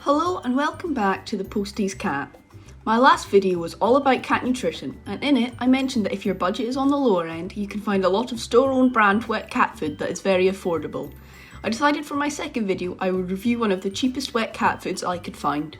Hello and welcome back to the Posties Cat. My last video was all about cat nutrition, and in it I mentioned that if your budget is on the lower end, you can find a lot of store-owned brand wet cat food that is very affordable. I decided for my second video I would review one of the cheapest wet cat foods I could find.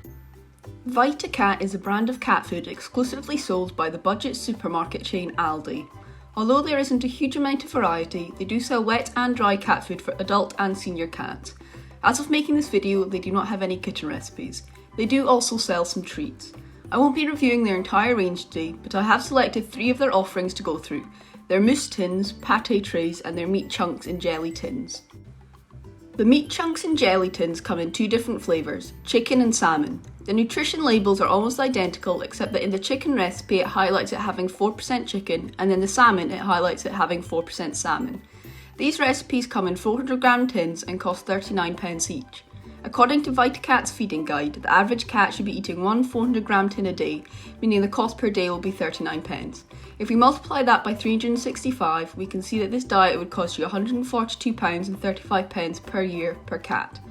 VitaCat is a brand of cat food exclusively sold by the budget supermarket chain Aldi. Although there isn't a huge amount of variety, they do sell wet and dry cat food for adult and senior cats. As of making this video, they do not have any kitten recipes. They do also sell some treats. I won't be reviewing their entire range today, but I have selected 3 of their offerings to go through: their mousse tins, pate trays, and their meat chunks in jelly tins. The meat chunks in jelly tins come in 2 different flavours, chicken and salmon. The nutrition labels are almost identical, except that in the chicken recipe it highlights it having 4% chicken, and in the salmon it highlights it having 4% salmon. These recipes come in 400g tins and cost £39 each. According to VitaCat's feeding guide, the average cat should be eating one 400g tin a day, meaning the cost per day will be £39. If we multiply that by 365, we can see that this diet would cost you £142.35 per year per cat.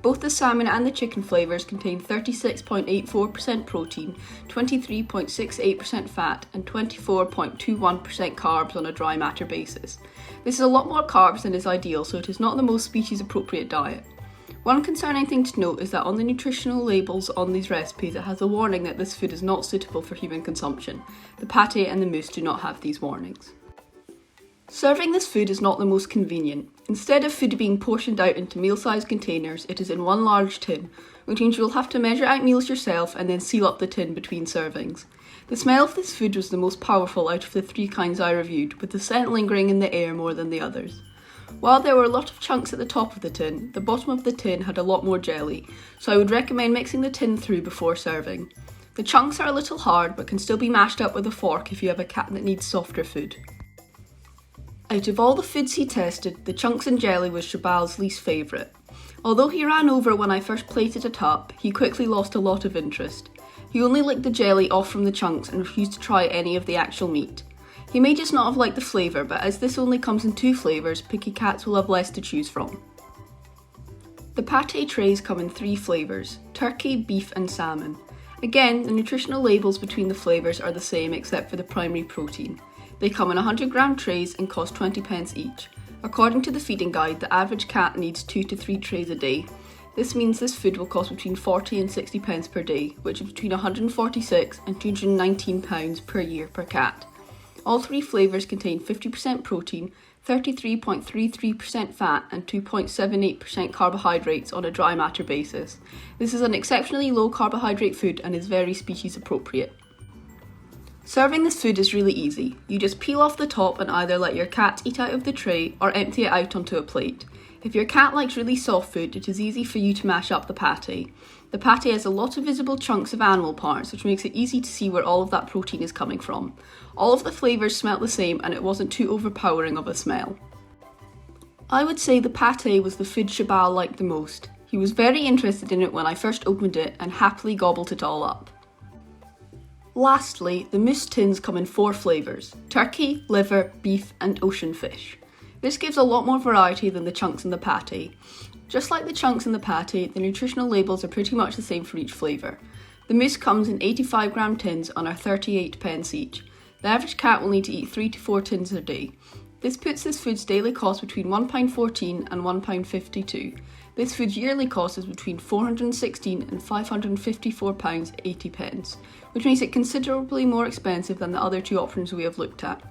Both the salmon and the chicken flavours contain 36.84% protein, 23.68% fat, and 24.21% carbs on a dry matter basis. This is a lot more carbs than is ideal, so it is not the most species appropriate diet. One concerning thing to note is that on the nutritional labels on these recipes it has a warning that this food is not suitable for human consumption. The pate and the mousse do not have these warnings. Serving this food is not the most convenient. Instead of food being portioned out into meal-sized containers, it is in one large tin, which means you will have to measure out meals yourself and then seal up the tin between servings. The smell of this food was the most powerful out of the 3 kinds I reviewed, with the scent lingering in the air more than the others. While there were a lot of chunks at the top of the tin, the bottom of the tin had a lot more jelly, so I would recommend mixing the tin through before serving. The chunks are a little hard, but can still be mashed up with a fork if you have a cat that needs softer food. Out of all the foods he tested, the chunks and jelly was Shabal's least favourite. Although he ran over when I first plated it up, he quickly lost a lot of interest. He only licked the jelly off from the chunks and refused to try any of the actual meat. He may just not have liked the flavour, but as this only comes in 2 flavours, picky cats will have less to choose from. The pate trays come in 3 flavours: turkey, beef and salmon. Again, the nutritional labels between the flavours are the same except for the primary protein. They come in 100g trays and cost £20 each. According to the feeding guide, the average cat needs 2 to 3 trays a day. This means this food will cost between £40 and £60 per day, which is between £146 and £219 per year per cat. All 3 flavours contain 50% protein, 33.33% fat and 2.78% carbohydrates on a dry matter basis. This is an exceptionally low carbohydrate food and is very species appropriate. Serving this food is really easy. You just peel off the top and either let your cat eat out of the tray or empty it out onto a plate. If your cat likes really soft food, it is easy for you to mash up the pate. The pate has a lot of visible chunks of animal parts, which makes it easy to see where all of that protein is coming from. All of the flavours smelt the same and it wasn't too overpowering of a smell. I would say the pate was the food Shabal liked the most. He was very interested in it when I first opened it and happily gobbled it all up. Lastly, the mousse tins come in 4 flavours: turkey, liver, beef and ocean fish. This gives a lot more variety than the chunks in the pate. Just like the chunks in the pate, the nutritional labels are pretty much the same for each flavour. The mousse comes in 85g tins and are £38 each. The average cat will need to eat 3 to 4 tins a day. This puts this food's daily cost between £1.14 and £1.52. This food's yearly cost is between £416 and £554.80, which makes it considerably more expensive than the other 2 options we have looked at.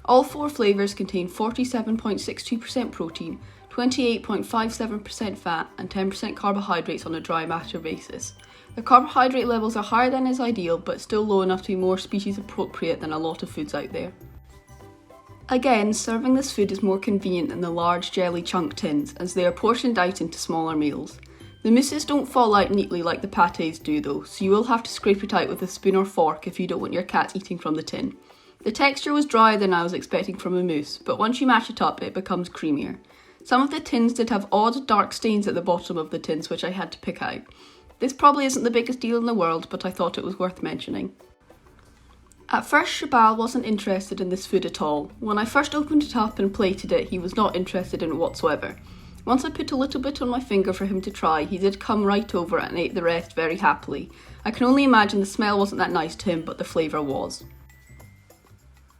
All 4 flavours contain 47.62% protein, 28.57% fat and 10% carbohydrates on a dry matter basis. The carbohydrate levels are higher than is ideal, but still low enough to be more species appropriate than a lot of foods out there. Again, serving this food is more convenient than the large jelly chunk tins, as they are portioned out into smaller meals. The mousses don't fall out neatly like the pates do though, so you will have to scrape it out with a spoon or fork if you don't want your cat eating from the tin. The texture was drier than I was expecting from a mousse, but once you mash it up it becomes creamier. Some of the tins did have odd dark stains at the bottom of the tins which I had to pick out. This probably isn't the biggest deal in the world, but I thought it was worth mentioning. At first Shabal wasn't interested in this food at all. When I first opened it up and plated it, he was not interested in it whatsoever. Once I put a little bit on my finger for him to try, he did come right over and ate the rest very happily. I can only imagine the smell wasn't that nice to him, but the flavour was.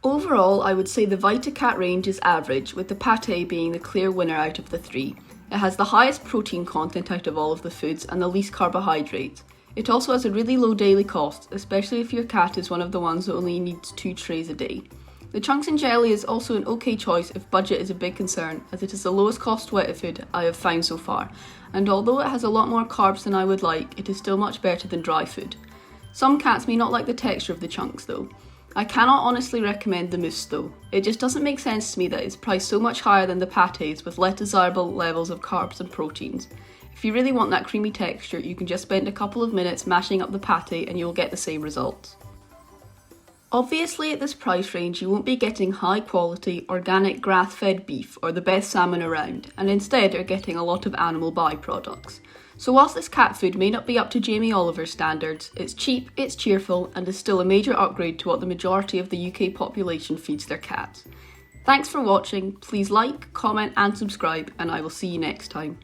Overall, I would say the VitaCat range is average, with the pate being the clear winner out of the three. It has the highest protein content out of all of the foods and the least carbohydrates. It also has a really low daily cost, especially if your cat is one of the ones that only needs 2 trays a day. The chunks and jelly is also an okay choice if budget is a big concern, as it is the lowest cost wet food I have found so far, and although it has a lot more carbs than I would like, it is still much better than dry food. Some cats may not like the texture of the chunks though. I cannot honestly recommend the mousse though. It just doesn't make sense to me that it's priced so much higher than the pates with less desirable levels of carbs and proteins. If you really want that creamy texture, you can just spend a couple of minutes mashing up the pate and you'll get the same results. Obviously at this price range you won't be getting high quality, organic grass-fed beef or the best salmon around, and instead are getting a lot of animal byproducts. So whilst this cat food may not be up to Jamie Oliver's standards, it's cheap, it's cheerful, and is still a major upgrade to what the majority of the UK population feeds their cats. Thanks for watching, please like, comment and subscribe, and I will see you next time.